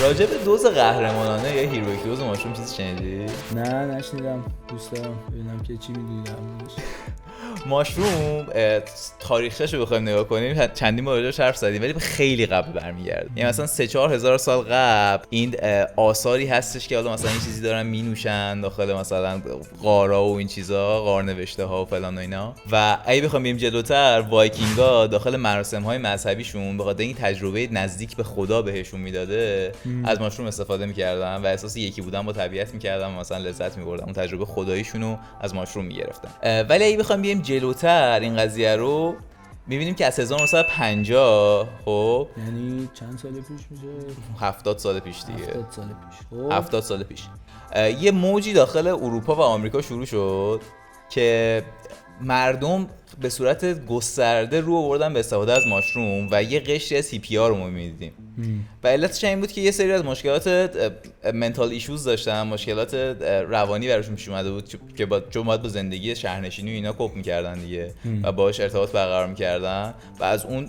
راجع به دوز قهرمانانه یا هیرویک دوز ماشروم چیزی شنیدی؟ نه نشنیدم، دوست دارم ببینم که چی میدونی در موردش. ماشروم تاریخش رو بخوایم نگاه کنیم چندین بار راجعش حرف زدیم ولی خیلی قبل برمیگرده. یعنی مثلا 3-4 هزار سال قبل این آثاری هستش که حالا مثلا این چیزی دارن مینوشن داخل مثلا غارا و این چیزا، غارنوشته ها و فلان و اینا. و اگه بخوام بریم جلوتر، وایکینگا داخل مراسم های مذهبیشون به خاطر این تجربه نزدیک به خدا بهشون میداده از ماشروم استفاده میکردن و احساس یکی بودن با طبیعت میکردن و مثلا لذت میبردن، اون تجربه خداییشونو از ماشروم میگرفتن. ولی اگه بخوام بریم جلوتر این قضیه رو میبینیم که از 1950 خب یعنی چند سال پیش میشه؟ 70 سال پیش دیگه. 70 سال پیش. خب 70 سال پیش یه موجی داخل اروپا و آمریکا شروع شد که مردم به صورت گسترده رو آوردن به استفاده از ماشروم و یه قشری از هیپی‌ها رو ما می‌دیدیم. و علتش این بود که یه سری از مشکلات منتال ایشوز داشتن، مشکلات روانی براشون پیش اومده بود که چون باید با زندگی شهرنشینی و اینا کوپ می‌کردن دیگه و باهاش ارتباط برقرار می‌کردن و از اون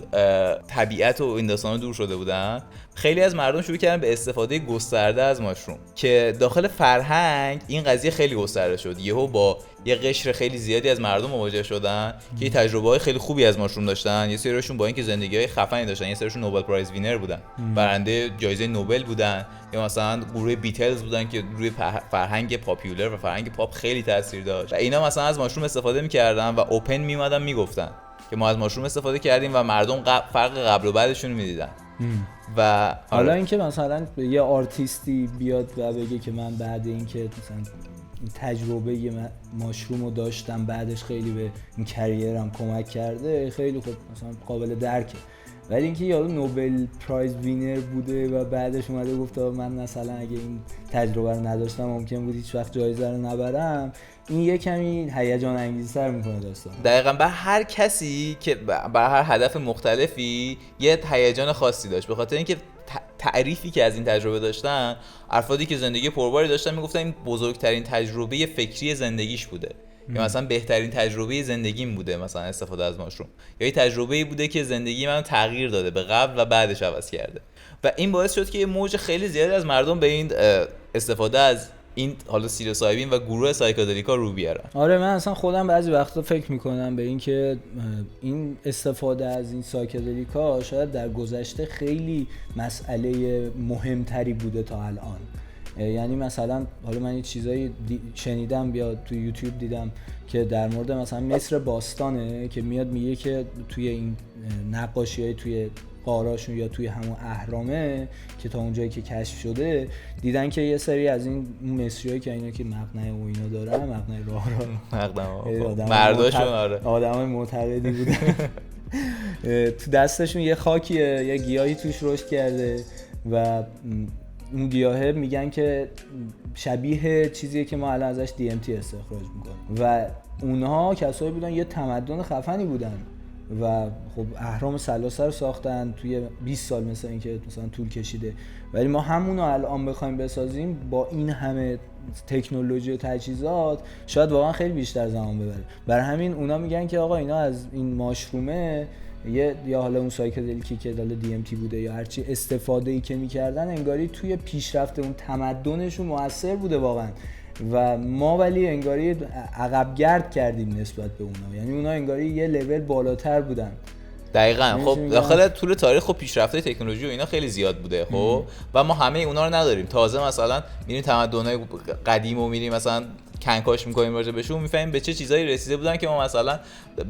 طبیعت و این داستانا دور شده بودن. خیلی از مردم شروع کردن به استفاده گسترده از ماشروم که داخل فرهنگ این قضیه خیلی گسترده شد. یهو با یه قشر خیلی زیادی از مردم مواجه شدن که تجربه‌های خیلی خوبی از ماشروم داشتن. یه سریشون با اینکه زندگی‌های خفنی داشتن، یه سریشون نوبل پرایز وینر بودن، برنده جایزه نوبل بودن، یا مثلا گروه بیتلز بودن که روی فرهنگ پاپیولر و فرهنگ پاپ خیلی تاثیر داشت و اینا مثلا از ماشروم استفاده می‌کردن و اوپن میومدن میگفتن که ما از ماشروم استفاده کردیم و مردم فرق قبل و بعدشون رو می‌دیدن. و حالا اینکه مثلا یه آرتیستی بیاد و بگه که من بعد اینکه مثلا این تجربه ماشروم رو داشتم بعدش خیلی به این کریرم کمک کرده، خیلی خوب مثلا قابل درکه. ولی اینکه یارو نوبل پرایز وینر بوده و بعدش اومده گفته من مثلا اگه این تجربه رو نداشتم ممکن بود هیچ وقت جایزه رو نبرم، این یه کمی هیجان انگیزتر میکنه داستان. دقیقاً بر هر کسی که بر هر هدف مختلفی یه هیجان خاصی داشت، به خاطر اینکه تعریفی که از این تجربه داشتن، افرادی که زندگی پرباری داشتن میگفتن این بزرگترین تجربه فکری زندگیش بوده یا مثلا بهترین تجربه زندگیم بوده مثلا استفاده از ماشروم، یا یه تجربه‌ای بوده که زندگی منو تغییر داده به قبل و بعدش عوض کرده. و این باعث شد که یه موج خیلی زیادی از مردم به این استفاده از این حالا سیلوسایبین و گروه سایکدلیکا رو بیارن. آره من اصلا خودم بعضی وقتا فکر میکنم به این که این استفاده از این سایکدلیکا شاید در گذشته خیلی مسئله مهمتری بوده تا الان. یعنی مثلا حالا من یه چیزایی شنیدم یا تو یوتیوب دیدم که در مورد مثلا مصر باستانه که میاد میگه که توی این نقاشی‌های توی غاراشون یا توی همون اهرامه که تا اونجایی که کشف شده دیدن که یه سری از این مصریایی که اینا که مقنعه و اینا دارن، مقنعه راه مرداشون آره آدمای معتقدی بودن تو دستشون یه خاکیه، یه گیاهی توش رشد کرده و اون گیاهه میگن که شبیه چیزیه که ما الان ازش DMT استخراج میکنیم و اونها کسایی بودن یه تمدن خفنی بودن و خب اهرام ثلاثه رو ساختن توی 20 سال مثلا اینکه مثلا طول کشیده، ولی ما همونو الان بخوایم بسازیم با این همه تکنولوژی و تجهیزات شاید واقعا خیلی بیشتر زمان ببره. برای همین اونا میگن که آقا اینا از این ماشرومه یا حالا اون سایکدلیکی که داله DMT بوده یا هرچی استفاده‌ای که میکردن انگاری توی پیشرفت اون تمدنشون مؤثر بوده واقعا و ما ولی انگاری عقب گرد کردیم نسبت به اونا، یعنی اونا انگاری یه لول بالاتر بودن. دقیقاً. خب داخل طول تاریخ خب پیشرفت تکنولوژی و اینا خیلی زیاد بوده خب و ما همه اونا رو نداریم. تازه مثلا میریم تمدن‌های قدیم و میریم مثلا کنکاش میکنیم راجع بهشون میفهمیم به چه چیزایی رسیده بودن که ما مثلا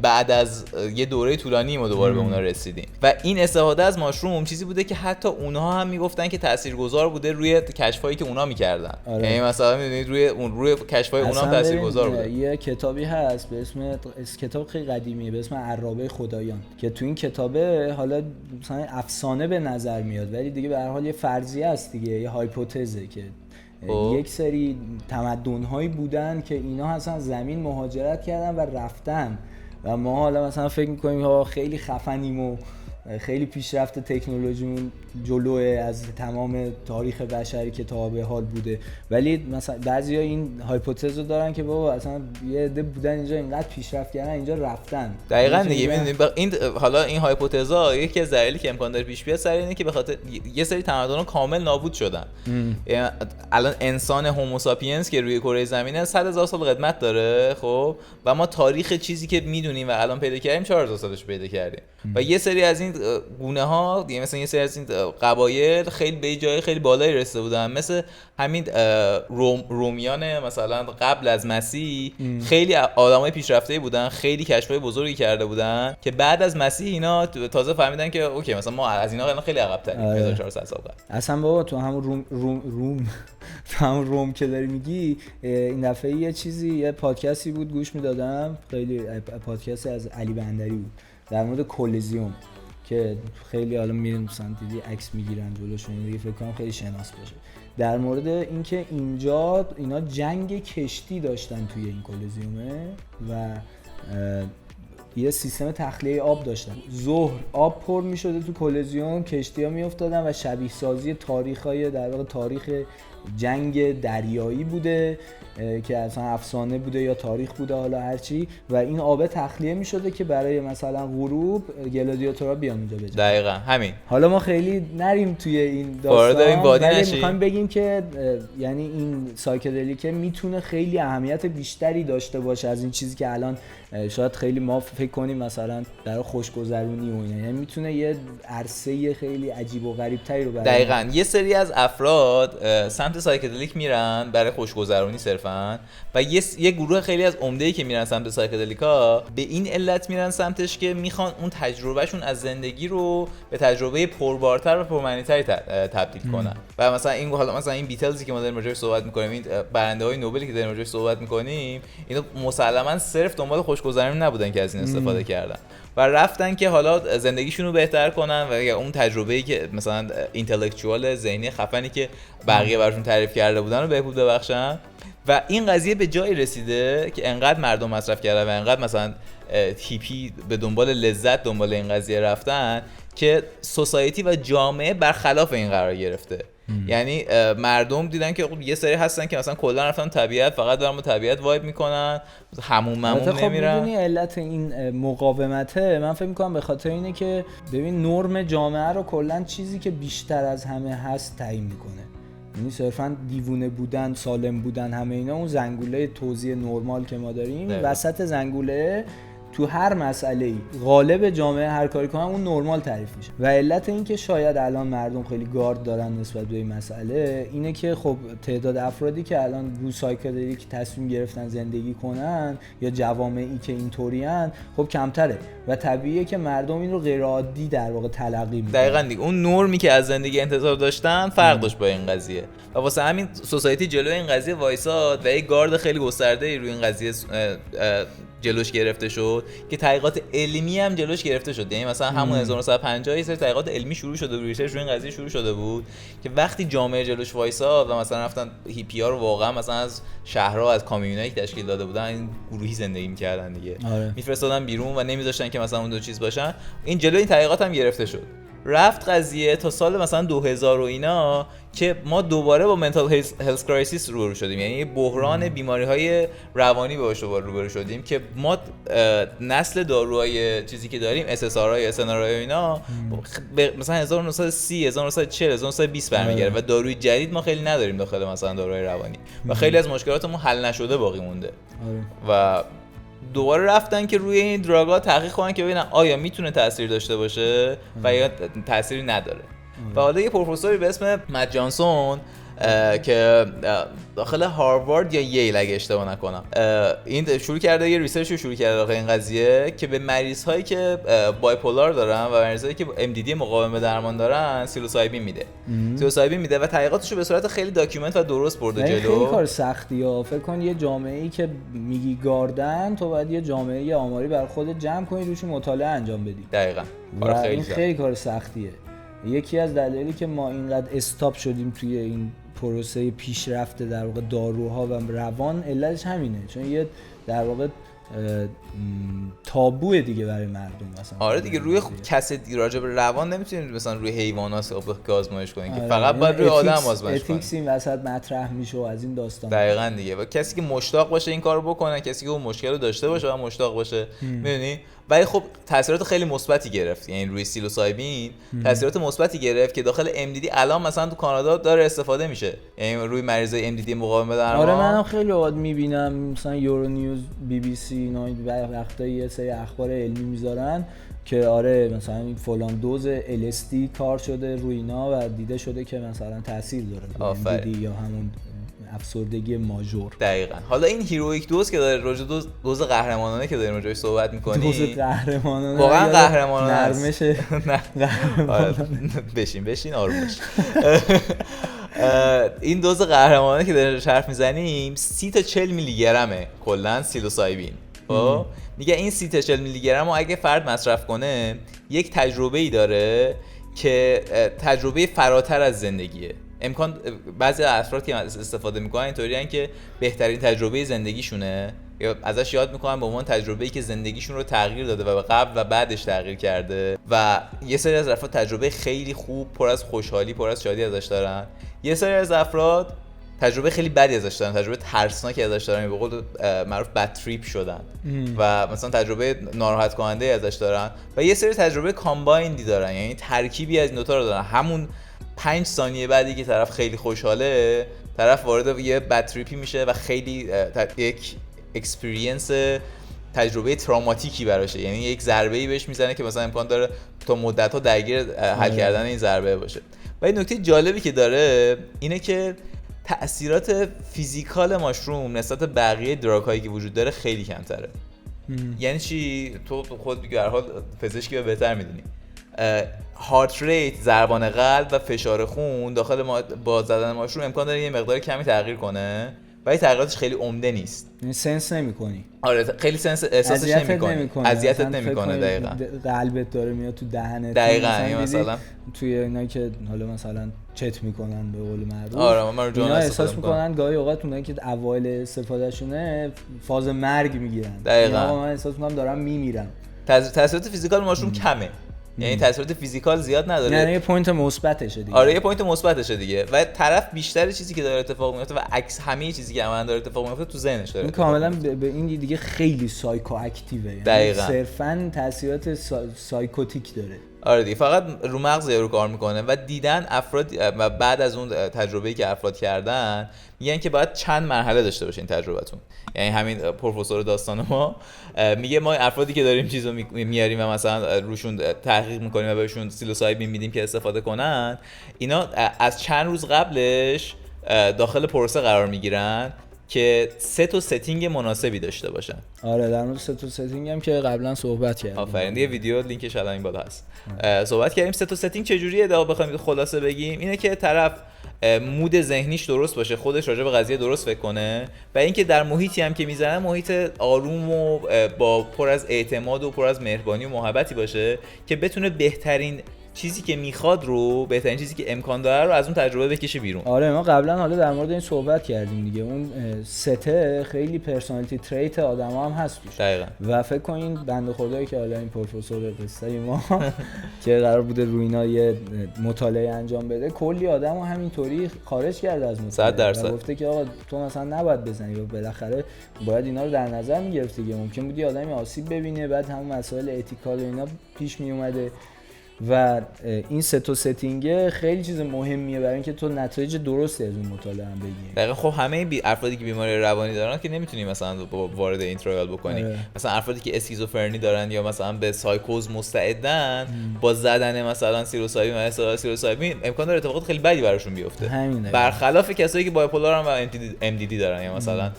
بعد از یه دوره طولانی ما دوباره به اونا رسیدیم. و این استفاده از ماشروم چیزی بوده که حتی اونها هم میگفتن که تاثیرگذار بوده روی کشفایی که اونا میکردن. یعنی مثلا میدونید روی کشفای اونا هم تاثیرگذار بوده. یه کتابی هست به اسم کتاب خیلی قدیمیه به اسم عرابه خدایان که تو این کتابه حالا مثلا افسانه به نظر میاد ولی دیگه به هر حال یه فرضیه است دیگه، یه هایپوتزه که یک سری تمدن‌هایی بودن که اینا اصلا زمین مهاجرت کردن و رفتن و ما حالا مثلا فکر می‌کنیم ها خیلی خفنیم و خیلی پیشرفت تکنولوژیمون جلوه از تمام تاریخ بشری که تا به حال بوده، ولی مثلا بعضیا این هایپوتز رو دارن که بابا اصلا یه عده بودن اینجا اینقدر پیشرفت کردن اینجا رفتن. دقیقاً دیگه می‌دونید این حالا این هایپوتزا یکی از دلایلی که امکان داره پیش بیاد سر اینه که به خاطر یه سری تمدن‌ها کامل نابود شدن. الان انسان هوموساپینس که روی کره زمینه 100,000 سال قدمت داره، خب و ما تاریخ چیزی که میدونیم و الان پیدا کردیم 4,000 سالش پیدا کردیم و یه سری از این گونه‌ها دیگه مثلا یه سری از این قبایل خیلی به جای خیلی بالایی رسیده بودن، مثل همین رومیان مثلا قبل از مسیح خیلی آدمای پیشرفته‌ای بودن، خیلی کشف‌های بزرگی کرده بودن که بعد از مسیح اینا تازه فهمیدن که اوکی مثلا ما از اینا خیلی عقب‌تریم 1400 سال قبل. اصلا بابا تو همون روم که داری میگی، این دفعه یه چیزی یه پادکستی بود گوش میدادم، خیلی پادکستی از علی بندری بود در مورد کلیزیوم که خیلی حالا میرن مثلا دیدی عکس میگیرن جلوشون، دیگه فکر کنم خیلی شناس باشه، در مورد اینکه اینجا اینا جنگ کشتی داشتن توی این کلیزیومه و یه سیستم تخلیه آب داشتن. ظهر آب پر میشده تو کلیزیوم، کشتی‌ها میافتادن و شبیه سازی تاریخ‌های در واقع تاریخ جنگ دریایی بوده که اصلا افسانه بوده یا تاریخ بوده حالا هرچی، و این آب تخلیه میشده که برای مثلا غروب گلادیاتورها بیان اونجا بجنگن. دقیقاً همین. حالا ما خیلی نریم توی این داستان، ولی میخوایم بگیم که یعنی این سایکدلیک میتونه خیلی اهمیت بیشتری داشته باشه از این چیزی که الان شاید خیلی ما فکر کنیم مثلا در خوشگذرونی و اینا، یعنی میتونه یه عرصه خیلی عجیب و غریب تری رو برای دقیقاً یه سری از افراد سمت سایکدلیک میرن برای خوشگذرونی صرفاً و یه گروه خیلی از عمده‌ای که میرن سمت سایکدلیکا به این علت میرن سمتش که میخوان اون تجربهشون از زندگی رو به تجربه پربارتر و پرمعنی‌تری تبدیل کنن. و مثلا این حالا مثلا این بیتلزی که ما داریم راجعش صحبت می‌کنیم، این برنده‌های نوبلی که داریم راجعش صحبت می‌کنیم، اینا مسلماً صرف دنبال خوشگذرونی نبودن که از این استفاده کردن و رفتن که حالا زندگیشون رو بهتر کنن و اون تجربه‌ای که مثلا اینتלקچوال ذهنی خفنی که بقیه براشون تعریف کرده بودن رو بهبود ببخشن. و این قضیه به جای رسیده که انقدر مردم مصرف کردن و انقدر مثلا هیپی به دنبال لذت دنبال این قضیه رفتن که سوسایتی و جامعه برخلاف این قرار گرفته. یعنی مردم دیدن که یه سری هستن که مثلا کلا رفتن طبیعت، فقط دارن با طبیعت وایب میکنن، همون نمیرن. خب میدونی علت این مقاومته من فکر میکنم به خاطر اینه که ببین نرم جامعه رو کلا چیزی که بیشتر از همه هست تعیین میکنه، یعنی صرفا دیوونه بودن، سالم بودن، همه اینا اون زنگوله توزیع نرمال که ما داریم وسط زنگوله تو هر مسئله‌ای غالب جامعه هر کاری کنن اون نرمال تعریف میشه. و علت این که شاید الان مردم خیلی گارد دارن نسبت به این مسئله اینه که خب تعداد افرادی که الان رو سایکدلیک تصمیم گرفتن زندگی کنن یا جوامعی که اینطورین خب کمتره و طبیعیه که مردم این رو غیر عادی در واقع تلقی میکنن. دقیقاً دیگه اون نرمی که از زندگی انتظار داشتن فرق داشت با این قضیه و واسه همین سوسایتی جلوی این قضیه وایساد و یک گارد خیلی گسترده‌ای روی این قضیه جلوش گرفته شد که تحقیقات علمی هم جلوش گرفته شد. یعنی مثلا همون 1950 یه سری تحقیقات علمی شروع شده بود، ریسرچ روی این قضیه شروع شده بود که وقتی جامعه جلوش وایساد و مثلا رفتن هیپی‌ها رو واقعا مثلا از شهرها از کامیونایی که تشکیل داده بودن این گروهی زندگی می‌کردن دیگه، میفرستادن بیرون و نمیذاشتن که مثلا اون دو چیز باشن. این جلوی این تحقیقات هم گرفته شد. رفت قضیه تا سال مثلا 2000 و اینا که ما دوباره با منتال هلث کرایسیس روبرو شدیم، یعنی بحران بیماری‌های روانی باهاش روبرو شدیم که ما نسل داروهای چیزی که داریم SSRI SNRI اینا مثلا 1930 1940 1920 برمیگرده و داروی جدید ما خیلی نداریم داخل مثلا داروهای روانی و خیلی از مشکلاتمون حل نشده باقی مونده و دوباره رفتن که روی این دراگ‌ها تحقیق کنن که ببینن آیا میتونه تاثیر داشته باشه و یا تأثیری نداره. و حالا یه پروفسوری به اسم مت جانسون که داخل هاروارد یا ییل اگه اشتباه نکنم این شروع کرده یه ریسرچ رو شروع کرده داخل این قضیه که به مریض هایی که بایپولار دارن و مریض هایی که MDD مقاوم به درمان دارن سیلوسایبین میده و تحقیقاتش رو به صورت خیلی داکیومنت و درست برده جلو. خیلی کار سختیه. فکر کن یه جامعه‌ای که میگی گاردن تو باید یه جامعه آماری بر خودت جمع کنی روش مطالعه انجام بدی. دقیقاً. این خیلی کار سختیه. یکی از دلایلی که ما اینقدر استاپ شدیم توی این پروسه پیشرفت در واقع داروها و روان علتش همینه، چون یه در واقع تابوه دیگه برای مردم مثلا. آره دیگه روی کسی راجع به روان نمیتونید مثلا روی حیوانات که آزمایش کنید که فقط باید روی آدم آزمایش کنید. اتیکس این وسط مطرح میشه و از این داستان. دقیقاً دیگه و کسی که مشتاق باشه این کارو بکنه، کسی که اون مشکل رو داشته باشه و مشتاق باشه، میدونی. ولی خب تاثیرات خیلی مثبتی گرفت، یعنی روی سیلوسایبین تاثیرات مثبتی گرفت که داخل MDD الان مثلا تو کانادا داره استفاده میشه، یعنی روی مریضای MDD مقاوم به درمان. آره منم خیلی اوقات میبینم مثلا یورو نیوز، BBC اینا وقتا یه سری اخبار علمی میذارن که آره مثلا این فلان دوز LSD کار شده روی اینا و دیده شده که مثلا تاثیر داره MDD یا همون افسردگی ماژور. دقیقاً. حالا این هیرویک دوز که داره راجع دوز قهرمانانه که داریم راجعش صحبت می‌کنی، دوز قهرمانانه واقعا قهرمانانه نرمشه. بشین آروم باش. این دوز قهرمانانه که داریم حرف میزنیم 30 تا 40 میلی گرمه کلا سیلوسایبین. خب میگه این 30 تا 40 میلی گرم رو اگه فرد مصرف کنه یک تجربه‌ای داره که تجربه فراتر از زندگیه. امکان بعضی افراد که استفاده میکنن اینطوریه که بهترین تجربه زندگیشونه یا ازش یاد میکنن به عنوان تجربه‌ای که زندگیشون رو تغییر داده و قبل و بعدش تغییر کرده و یه سری از افراد تجربه خیلی خوب پر از خوشحالی پر از شادی ازش دارن، یه سری از افراد تجربه خیلی بدی ازش دارن، تجربه ترسناکی ازش دارن، به قول معروف بد تریپ شدن و مثلا تجربه ناراحت کننده ازش دارن و یه سری تجربه کامبایندی دارن، یعنی ترکیبی از این دو تا رو دارن. همون 5 ثانیه بعدی که طرف خیلی خوشحاله، طرف وارد یه بد تریپی میشه و خیلی یک اکسپریانس تجربه تروماتیکی براشه، یعنی یک ضربه‌ای بهش میزنه که مثلا امکان داره تا مدت‌ها درگیر حل کردن این ضربه باشه. و این نکته جالبی که داره اینه که تأثیرات فیزیکال ماشروم نسبت به بقیه دراگ‌هایی که وجود داره خیلی کمتره. یعنی چی؟ تو خود به هر حال پزشکی و بهتر میدونی. هارت ریت، ضربان قلب و فشار خون داخل با زدن ماشروم امکان داره یه مقدار کمی تغییر کنه ولی تغییراتش خیلی عمده نیست. یعنی سنس نمی‌کنی. آره خیلی سنس احساسش نمی‌کنی. اذیتت نمی‌کنه. دقیقاً. قلبت داره میاد تو دهنت. دقیقاً. مثلا توی اینا که حالا مثلا چت میکنن به قول معروف. آره من رو جان احساس میکنن گاهی اوقات اونایی که اوایل استفادهشونه فاز مرگ میگیرن. دقیقاً. من احساس میکنم دارم میمیرم. تاثیرات فیزیکال ماشروم کمه. یعنی تاثیرات فیزیکال زیاد نداره. یعنی یه پوینت مثبتشه دیگه. آره یه پوینت مثبتشه دیگه و طرف بیشتر چیزی که داره اتفاق میفته و عکس همه چیزی که عملاً داره اتفاق میفته تو ذهنش داره. این کاملا به این دیگه خیلی سایکو اکتیوه. یعنی صرفاً تاثیرات سایکوتیک داره. آره دیگه فقط رو مغز یارو کار میکنه و دیدن افراد و بعد از اون تجربه‌ای که افراد کردن میگن که باید چند مرحله داشته باشه این تجربتون. یعنی همین پروفسور داستان ما میگه ما افرادی که داریم چیزو میاریم و مثلا روشون تحقیق میکنیم و بهشون سیلوسایبین میدیم که استفاده کنن، اینا از چند روز قبلش داخل پروسه قرار میگیرن که 3 تا ستینگ مناسبی داشته باشن. آره در مورد 3 تا ستینگ هم که قبلا صحبت کردیم. آفرین. یه ویدیو لینکش الان این بالا هست. صحبت کردیم 3 تا ستینگ چجوریه، دا بخوایم خلاصه بگیم اینه که طرف مود ذهنیش درست باشه، خودش راجع به قضیه درست فکر کنه و اینکه در محیطی هم که میزنه محیط آروم و با پر از اعتماد و پر از مهربانی و محبتی باشه که بتونه بهترین چیزی که میخواد رو، بهترین چیزی که امکان داره رو از اون تجربه بکشه بیرون. آره ما قبلا حالا در مورد این صحبت کردیم دیگه. اون سته خیلی پرسونالیتی تریت آدما هم هست توش. دقیقاً. و فکر کنین بنده خدایی که حالا این پروفسور قصه ما که قرار بوده روی اینا یه مطالعه انجام بده، کلی آدمو همینطوری خارج کرده از مطالعه. 100%. گفته که آقا تو مثلا نباید بزنی و بالاخره باید اینا رو در نظر میگرفتی دیگه. ممکن بود یه آدمی آسیب ببینه، بعد همون مسائل اتیکال و اینا پیش می اومده و این 3 تا ستینگ خیلی چیز مهمیه برای اینکه تو نتایج درستی از اون مطالعه هم بگیری. دقیقاً. خب همه افرادی که بیماری روانی دارن که نمیتونی مثلا وارد این ترایل بکنی. مثلا افرادی که اسکیزوفرنی دارن یا مثلا به سایکوز مستعدن با زدن مثلا سیلوسایبین و استفاده سیلوسایبین امکان داره اتفاقات خیلی بدی براشون بیفته. برخلاف کسایی که بایپولار هم و MDD دارن یا مثلا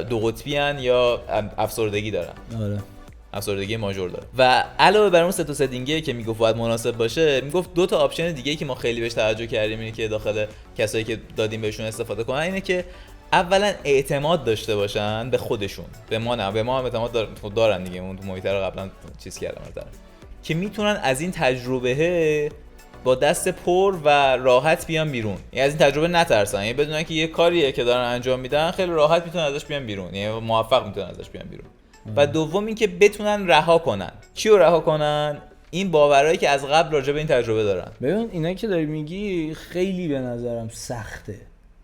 دو قطبی ان یا افسردگی دارن. آره. افسردگی ماژور داره. و علاوه بر اون 3 تا ستینگی که میگفت باید مناسب باشه، میگفت 2 تا آپشن دیگه که ما خیلی بهش توجه کردیم اینه که داخل کسایی که دادیم بهشون استفاده کنن اینه که اولا اعتماد داشته باشن به خودشون. به ما نه، به ما هم اعتماد دارن دیگه. اون تو محیط رو قبلا چیز کردم که میتونن از این تجربه با دست پر و راحت بیان بیرون. یعنی از این تجربه نترسن، یعنی بدونن که یه کاریه که دارن انجام میدن خیلی راحت میتونن ازش بیان بیرون، یعنی موفق میتونن ازش بیان بیرون. و دوم این که بتونن رها کنن. چیو رها کنن؟ این باورایی که از قبل راجع به این تجربه دارن. ببین اینا که داری میگی خیلی به نظرم سخته.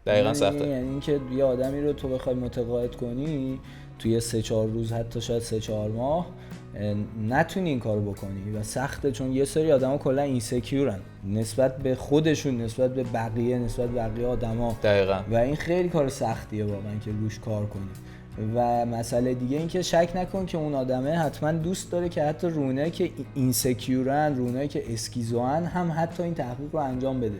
دقیقاً سخته. یعنی اینکه یه آدمی رو تو بخوای متقاعد کنی توی 3-4 روز، حتی شاید 3-4 ماه نتونی این کارو بکنی و سخته، چون یه سری آدما کلا اینسکیورن نسبت به خودشون، نسبت به بقیه، نسبت به بقیه آدما. دقیقاً. و این خیلی کار سختیه واقعا که روش کار کنی. و مسئله دیگه این که شک نکن که اون آدمه حتما دوست داره که حتی رونایی که اینسکیورن، رونایی که اسکیزوان هم حتی این تحقیق رو انجام بده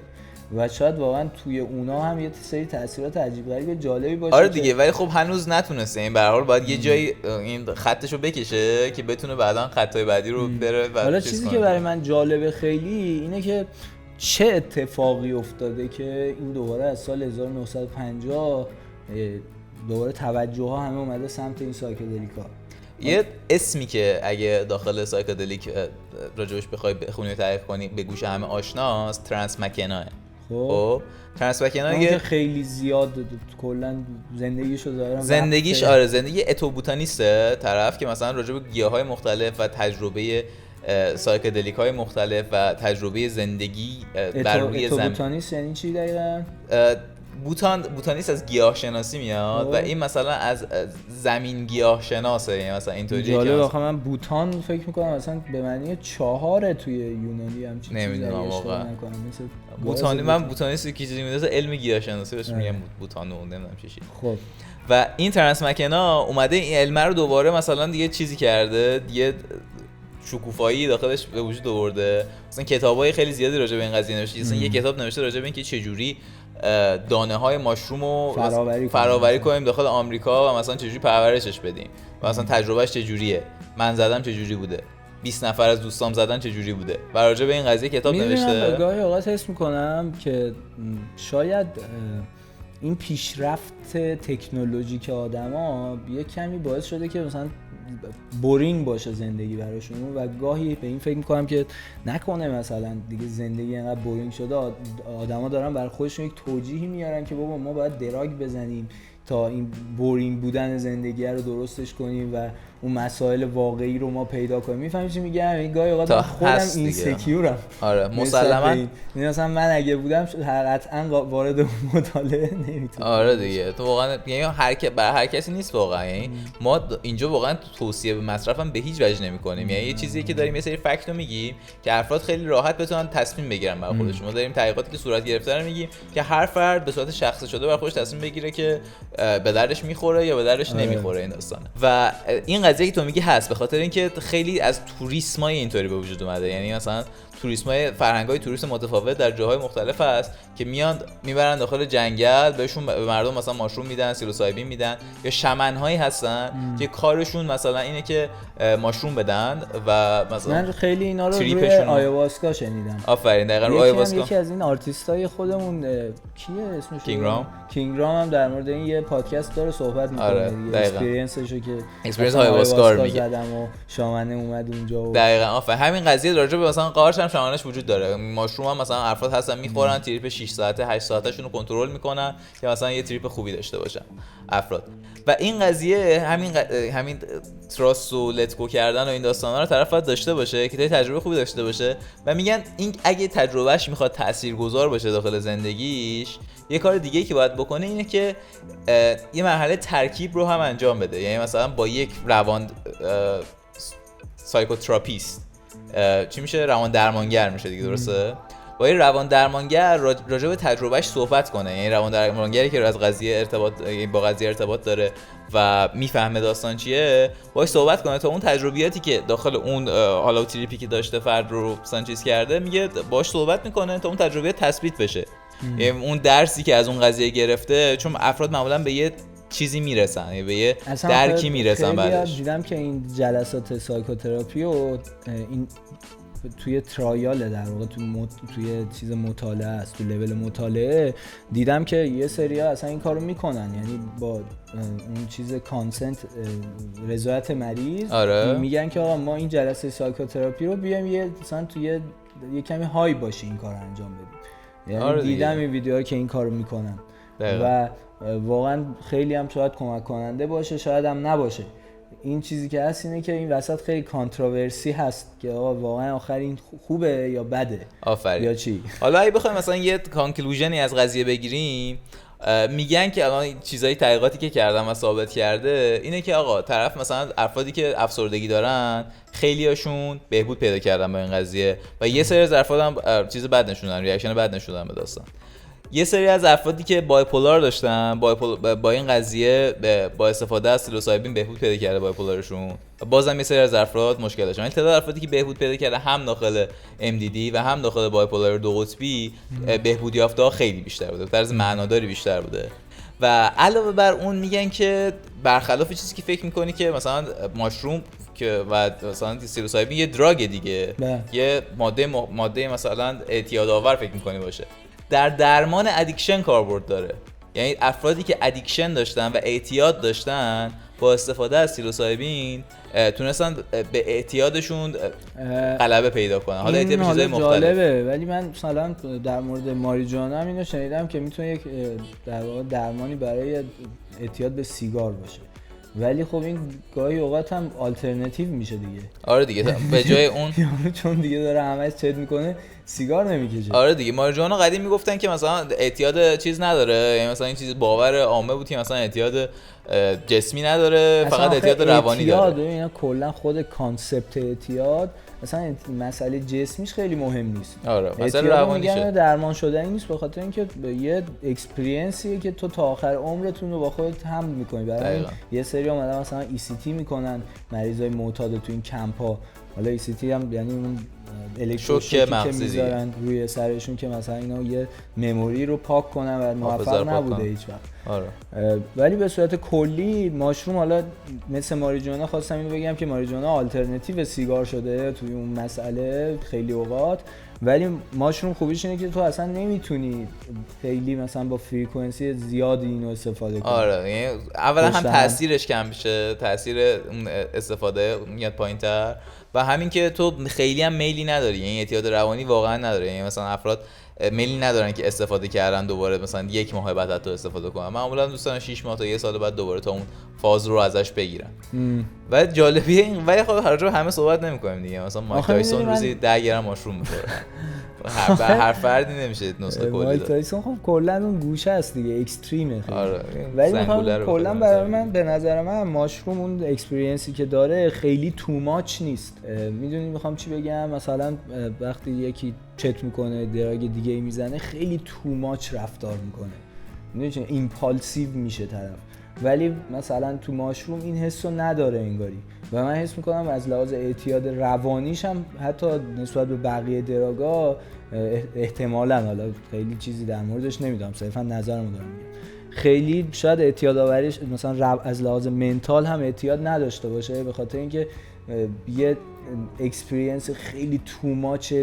و شاید واقعا توی اونا هم یه سری تاثیرات عجیب غریب جالبی باشه. آره دیگه، ولی خب هنوز نتونسته. این به هر حال باید یه جایی این خطشو بکشه که بتونه بعداً خطای بعدی رو بره. و حالا چیزی که برای من جالبه خیلی اینه که چه اتفاقی افتاده که این دوباره از سال 1950 دوباره توجه ها همه اومده سمت این سایکدلیکا. یه اسمی که اگه داخل سایکدلیک راجبش بخوای بخونی و تحقیق کنی به گوش همه آشناست، ترانس مکناه. خب ترانس مکناه خیلی زیاد کلا زندگیشو دارم. زندگیش آره زندگی اتوبوتانیسته طرف که مثلا راجب گیاهای مختلف و تجربه سایکدلیک های مختلف و تجربه زندگی بر روی زمین. اتوبوتانیست یعنی چی دقیقاً؟ بوتانیست از گیاه شناسی میاد و این مثلا از زمین گیاه شناسه. یعنی مثلا اینطوری جالب. آخه من بوتان فکر میکنم مثلا به معنی 4 توی یونانی هم چیزی نمیدونم واقعا. بوتانی من بوتانیستی که چیزی میدونم علم گیاه شناسی بهش میگم بوتانو، نمیدونم چی. خب و این ترانس مکناه اومده این علم رو دوباره مثلا دیگه چیزی کرده، دیگه شکوفایی داخلش به وجود آورده. مثلا کتابای خیلی زیادی راجع به این قضیه نوشته. مثلا یه کتاب نوشته راجع به اینکه چه جوری دانه های ماشروم رو فراوری کنیم داخل آمریکا و مثلا چه جوری پرورشش بدیم و مثلا تجربهش چه جوریه، من زدم چه جوری بوده، 20 نفر از دوستام زدن چه جوری بوده و راجع به این قضیه کتاب نوشته. گاهی اوقات حس میکنم که شاید این پیشرفت تکنولوژیک آدما یه کمی باعث شده که مثلا بورینگ باشه زندگی براشون و گاهی به این فکر میکنم که نکنه مثلا دیگه زندگی اینقدر بورینگ شده آدما دارن برای خودشون یک توجیهی میارن که بابا ما باید دراگ بزنیم تا این بورینگ بودن زندگی رو درستش کنیم و اون مسائل واقعی رو ما پیدا کنیم. میفهمی چی میگم؟ این گاهی اوقات خودم اینسکیورم. آره مسلما. مثلا من اگه بودم قطعا وارد مطالعه نمیتونم. آره دیگه تو واقعا یعنی برای هر کسی نیست واقعا. یعنی ما اینجا واقعا توصیه به مصرف هم به هیچ وجه نمی‌کنیم. یعنی یه چیزیه که داریم یه سری فکت رو میگیم که افراد خیلی راحت بتونن تصمیم بگیرن برای خودشون. ما داریم تحقیقاتی که صورت گرفته رو میگیم که هر فرد به صورت شخصی شده برای خودش تصمیم بگیره که به دردش میخوره یا به دردش نمیخوره این داستانه. و این قضیه که تو میگی هست به خاطر اینکه خیلی از توریسمای اینطوری به وجود اومده. یعنی مثلا توریسمای فرهنگای توریست متفاوت در جاهای مختلف هست که میان میبرن داخل جنگل، بهشون به مردم مثلا ماشروم میدن، سیلوسایبین میدن، یا شمنهایی هستن که کارشون مثلا اینه که ماشروم بدن و مثلا من خیلی اینا رو روی آیواسکا شنیدم. آفرین دقیقاً روی آیواسکا. یکی از این آرتیستای خودمون کیه اسمش؟ کینگ رام هم در مورد این یه پادکست داره صحبت میکنه. آره اکسپریانسشو که اکسپریانس آیواسکا رو میگه. زدم و شامنه اومد اونجا و دقیقاً آفرین همین قضیه راجع به مثلا قارچ هم شامنش وجود داره. ماشروم هم مثلا افراد هستن میخورن، تریپ 6 ساعته 8 ساعتشون رو کنترل میکنن که مثلا یه تریپ خوبی داشته باشن افراد. و این قضیه همین تراست و لتگو کردن و این داستانا رو طرف باید داشته باشه که تجربه خوبی داشته باشه و میگن این اگه تجربهش میخواد تاثیرگذار باشه داخل زندگیش، یه کار دیگه که باید بکنه اینه که یه مرحله ترکیب رو هم انجام بده. یعنی مثلا با یک روان سایکوتراپیست چی میشه؟ روان درمانگر میشه دیگه، درسته؟ با یه روان درمانگر راجع به تجربهش صحبت کنه. یعنی روان درمانگری که از قضیه با قضیه ارتباط داره و میفهمه داستان چیه، باهاش صحبت کنه تا اون تجربیاتی که داخل اون حالا تریپی که داشته فرد رو سانچیز کرده، میگه باهاش صحبت میکنه تا اون تجربه تثبیت بشه. یعنی اون درسی که از اون قضیه گرفته، چون افراد معمولا به یه چیزی میرسن، یعنی به یه درکی میرسن. بعدش دیدم که این جلسات سایکوتراپی و این توی ترایال در واقع توی چیز مطالعه است، تو لول مطالعه دیدم که یه سری‌ها اصلا این کارو میکنن. یعنی با اون چیز کانسنت، رضایت مریض، آره. میگن که آقا ما این جلسه سایکوتراپی رو بیایم یه مثلا توی یه کمی های باشه این کارو انجام بدیم. یعنی آره دیدم این ویدیوها که این کارو میکنن و واقعا خیلی هم شاید کمک کننده باشه، شاید هم نباشه. این چیزی که هست اینه که این وسط خیلی کانتروورسی هست که آقا واقعا آخر این خوبه یا بده. آفرین. یا چی. حالا اگه بخوایم مثلا یه کانکلوژنی از قضیه بگیریم، میگن که الان چیزای تحقیقاتی که کردم و ثابت کرده اینه که آقا طرف مثلا افرادی که افسردگی دارن خیلیاشون بهبود پیدا کردن با این قضیه و یه سری از افراد هم چیز بد نشوندن، ریاکشن بد نشوندن به داستان. یه سری از افرادی که بایپولار داشتن با این قضیه با استفاده از سیلوسایبین بهبود پیدا کرده بایپولارشون. بازم یه سری از افراد مشکل داشتن. این تعداد افرادی که بهبود پیدا کرده هم داخل MDD و هم داخل بایپولار دو قطبی بهبود یافته خیلی بیشتر بوده، طرز معناداری بیشتر بوده. و علاوه بر اون میگن که برخلاف چیزی که فکر میکنی که مثلا ماشروم که و مثلا سیلوسایبین یه دراگ دیگه، یه ماده مثلا اعتیادآور فکر میکنی باشه، در درمان ادیکشن کاربرد داره. یعنی افرادی که ادیکشن داشتن و اعتیاد داشتن با استفاده از سیلوسایبین تونستن به اعتیادشون غلبه پیدا کنن. حالا اعتیاد به چیزای مختلف جالبه، ولی من مثلا در مورد ماریجوانا هم اینو شنیدم که میتونه یک در واقع درمانی برای اعتیاد به سیگار باشه، ولی خب این گاهی اوقات هم آلترناتیو میشه دیگه. آره دیگه به جای اون چون دیگه داره همش چت میکنه سیگار نمیکشه. آره دیگه ماریجوانا قدیم میگفتن که مثلا اعتیاد چیز نداره، یعنی مثلا این چیز باور عامه بود که مثلا اعتیاد جسمی نداره، فقط اعتیاد روانی داره. اینا کلا خود کانسپت اعتیاد مثلا مسئله جسمیش خیلی مهم نیست. آره مسئله روانیشه. درمان شدنی نیست، به خاطر اینکه یه اکسپریانسیه که تو تا آخر عمرتون رو با خودت حمل می‌کنی. برای یه سری اومدن مثلا ECT میکنن مریضای معتاد تو این کمپ‌ها. حالا ECT هم یعنی اون الکتروشوکی که میذارن روی سرشون که مثلا اینا یه مموری رو پاک کنن و موفق نبوده هیچ وقت. آره. ولی به صورت کلی ماشروم، حالا مثل ماریجوانا خواستم اینو بگم که ماریجوانا آلترناتیو سیگار شده توی اون مسئله خیلی اوقات، ولی ماشروم خوبیش اینه که تو اصلا نمیتونی خیلی مثلا با فریکونسی زیادی اینو استفاده کنی. آره یعنی اولا هم تاثیرش کم میشه، تاثیر اون استفاده میاد پایین‌تر، و همین که تو خیلی هم میلی نداری، یعنی اعتیاد روانی واقعا نداره. یعنی مثلا افراد میلی ندارن که استفاده کردن دوباره مثلا یک ماه بعد حتی استفاده کنن. معمولا دوستان 6 ماه تا یه سال بعد دوباره تا اون فاز رو ازش بگیرن. و جالبیه این، ولی خب هر جا همه صحبت نمی‌کنیم دیگه. مثلا مایک تایسون روزی 10 گرم ماشروم می‌خوره. هر فردی نمیشه نسخه کلی داد. مایک تایسون خب کلا اون گوشه است دیگه، اکستریمه خیلی. آره ولی میخوام کلا برای من به نظر من ماشروم اون اکسپریانسی که داره خیلی تو ماچ نیست. میدونی میخوام چی بگم؟ مثلا وقتی یکی چت میکنه دراگ دیگه ای میزنه خیلی تو ماچ رفتار میکنه، میدونی چون ایمپالسیو میشه طرف، ولی مثلا تو ماشروم این حسو نداره انگاری. و من حس میکنم از لحاظ اعتیاد روانیش هم حتی نسبت به بقیه دراگا احتمالاً، حالا خیلی چیزی در موردش نمیدونم، صرفا نظرمو دارم میگم، خیلی شاید اعتیاد آوریش مثلا از لحاظ منتال هم اعتیاد نداشته باشه، به خاطر اینکه یه اکسپریانس خیلی تو ماچ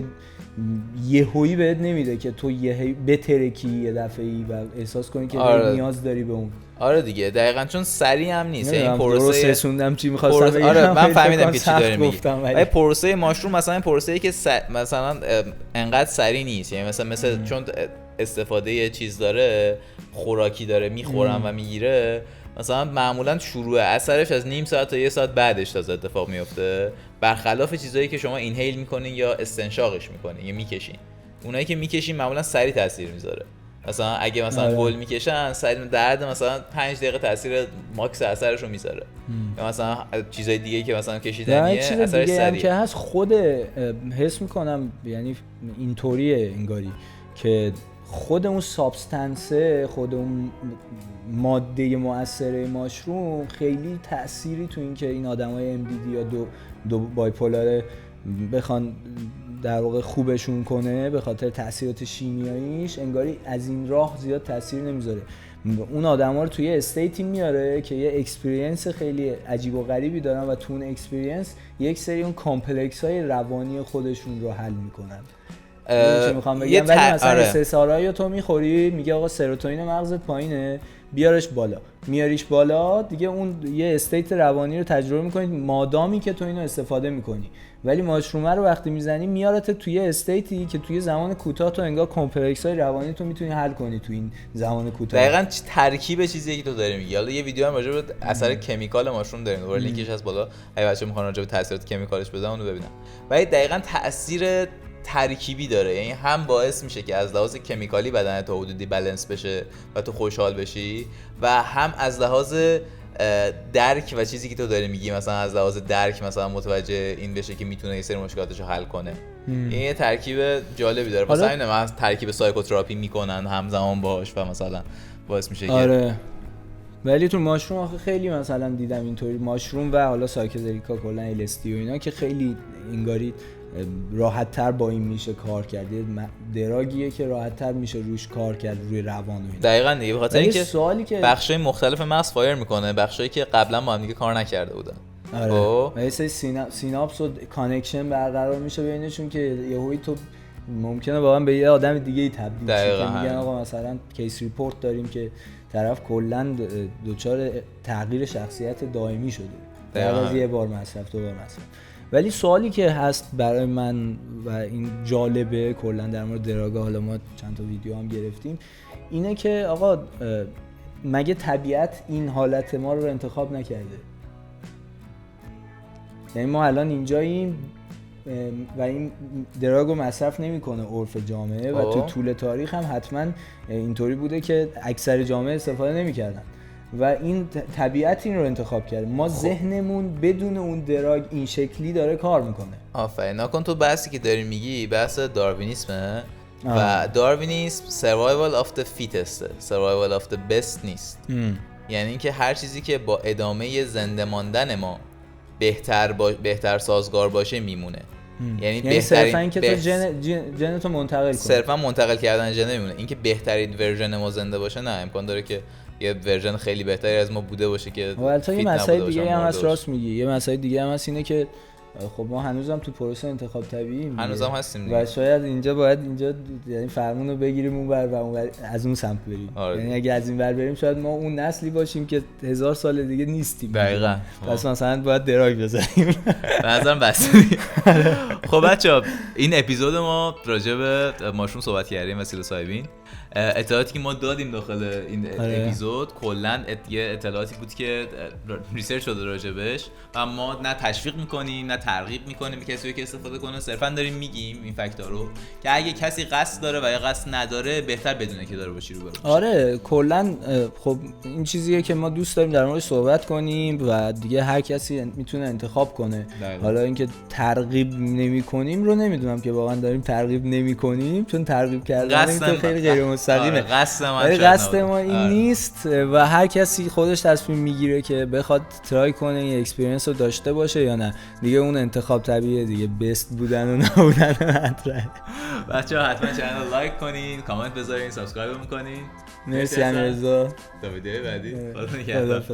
یهویی بهت نمیده که تو بترکی یه دفعه‌ای و احساس کنی که نیاز داری به اون. آره دیگه دقیقاً، چون سریع هم نیست. این پروسه رسوندم چی می‌خواستم بگم. آره من فهمیدم که چی داری میگی. ولی پروسه ماشروم مثلا پروسه‌ای که مثلا انقدر سریع نیست، یعنی مثلا چون استفاده چیز داره، خوراکی داره، میخورن و میگیره، مثلا معمولا شروع اثرش از نیم ساعت تا 1 ساعت بعدش تازه اتفاق میفته، برخلاف چیزایی که شما اینهیل میکنین یا استنشاقش میکنین یا میکشین. اونایی که میکشین معمولا سریع تاثیر میذاره. مثلا اگه مثلا گل میکشن سریع درد مثلا 5 دقیقه تاثیر ماکس اثرش رو میذاره. یا مثلا چیزای دیگه که مثلا کشیدنیه اثرش سریع که هست. خود حس میکنم یعنی اینطوریه انگاری که خود اون سابستنسه، خود اون ماده مؤثره ماشروم خیلی تأثیری تو این که این آدمای MDD یا دو بایپولار بخوان در واقع خوبشون کنه به خاطر تأثیرات شیمیاییش، انگاری از این راه زیاد تأثیر نمیذاره. اون آدما رو توی استیتی میاره که یه اکسپریانس خیلی عجیب و غریبی دارن و تو اون اکسپریانس یک سری اون کامپلکس های روانی خودشون رو حل میکنن. چی میخوام بگم، ولی مثلا استثارایی تو میخوری میگه آقا سروتونین مغزت پایینه بیارش بالا، میاریش بالا دیگه اون یه استیت روانی رو تجربه میکنی مادامی که تو اینو استفاده میکنی. ولی ماشرومه رو وقتی میزنی میارت توی استیتی که توی زمان کوتاه تو انگار کمپلکس های روانی تو میتونی حل کنی تو این زمان کوتاه. دقیقاً ترکیب چیزی که تو داری میگی. حالا یه ویدیو هم راجع به اثر کیمیکال ماشروم داریم، دوباره لینکش هست بالا اگه بچه‌ها میخوان راجع به تاثیرات کیمیکالش بزنن اونو ببینن. ولی دقیقاً تاثیر ترکیبی داره، یعنی هم باعث میشه که از لحاظ کیمیکالی بدنت تا حدودی بالانس بشه و تو خوشحال بشی و هم از لحاظ درک و چیزی که تو داری میگی مثلا از لحاظ درک مثلا متوجه این بشه که میتونه یه سری مشکلاتشو حل کنه. این یه ترکیب جالبی داره. مثلا اینه من ترکیب سایکوتراپی میکنن همزمان باش و مثلا باعث میشه که ولی تو ماشروم آخه خیلی مثلا دیدم اینطوری ماشروم و حالا سایکدلیکا کلا LSD و اینا که خیلی انگاری راحت تر با این میشه کار کرد، دراگیه که راحت تر میشه روش کار کرد روی روان و اینا. دقیقاً دیگه به خاطر اینکه بخشای مختلف مغز فایر میکنه، بخشایی که قبلا با هم دیگه کار نکرده بودن. و یه سری سیناپس و کانکشن برقرار میشه بینشون که یهویی تو ممکنه واقعا به یه آدم دیگه ای تبدیل شه که میگن آقا مثلا کیس ریپورت داریم که طرف کلا دچار تغییر شخصیت دائمی شده بعد از یه بار مصرف دو بار مصرف. ولی سوالی که هست برای من و این جالبه کلا در مورد دراگا، حالا ما چند تا ویدیو هم گرفتیم، اینه که آقا مگه طبیعت این حالت ما رو انتخاب نکرده؟ یعنی ما الان اینجاییم و این دراگو مصرف نمیکنه عرف جامعه و تو طول تاریخ هم حتما اینطوری بوده که اکثر جامعه استفاده نمیکردن و این طبیعت این رو انتخاب کرده. ما ذهنمون بدون اون دراگ این شکلی داره کار میکنه. آفرین. نکن تو بحثی که داری میگی بحث داروینیسمه و داروینیسم survival of the fittest، survival of the best نیست. یعنی اینکه هر چیزی که با ادامه زنده ماندن ما بهتر سازگار باشه میمونه. یعنی صرفا اینکه تو ژن تو منتقل کنی، صرفا منتقل کردن ژن نمیمونه. اینکه بهترین ورژن ما زنده باشه نه، امکان داره که یه ورژن خیلی بهتری از ما بوده باشه که البته یه مسئله دیگه هم هست، راست میگی، یه مسئله دیگه هم هست اینه که خب ما هنوزم تو پروسه انتخاب طبیعی هنوزم هستیم دیگه و شاید اینجا یعنی فرمون رو بگیریم اون ور و اون از اون سمت بریم. یعنی اگه از این ور بریم شاید ما اون نسلی باشیم که 1000 سال دیگه نیستیم. دقیقاً. پس مثلا باید دراگ بزنیم. به نظرم بس. خب بچه‌ها این اپیزود ما راجع به ماشروم صحبت کردیم و سیلوسایبین. اطلاعاتی که ما دادیم داخل این اپیزود کلا یه اطلاعاتی بود که ریسرچ شده راجبش و ما نه تشویق میکنیم نه ترغیب میکنیم کسی که استفاده کنه، صرفا داریم میگیم این فکت‌ها رو که اگه کسی قصد داره و یا قصد نداره بهتر بدونه که داره با چی روبرو میشه. آره کلا خب این چیزیه که ما دوست داریم در موردش صحبت کنیم و دیگه هر کسی میتونه انتخاب کنه. حالا اینکه ترغیب نمیکنیم رو نمیدونم که واقعا داریم ترغیب نمیکنیم، چون ترغیب کردن خیلی غیر مستقیمه. قصد ما این نیست و هر کسی خودش تصمیم میگیره که بخواد ترای کنه این اکسپریانس رو داشته باشه یا نه. دیگه اون انتخاب طبیعیه دیگه، بیست بودن و نبودن مطرحه. بچه‌ها حتما چنل رو لایک کنین، کامنت بذارین، سابسکرایب میکنین. مرسی امیررضا. تا ویدیو بعدی. خدا نگهدار.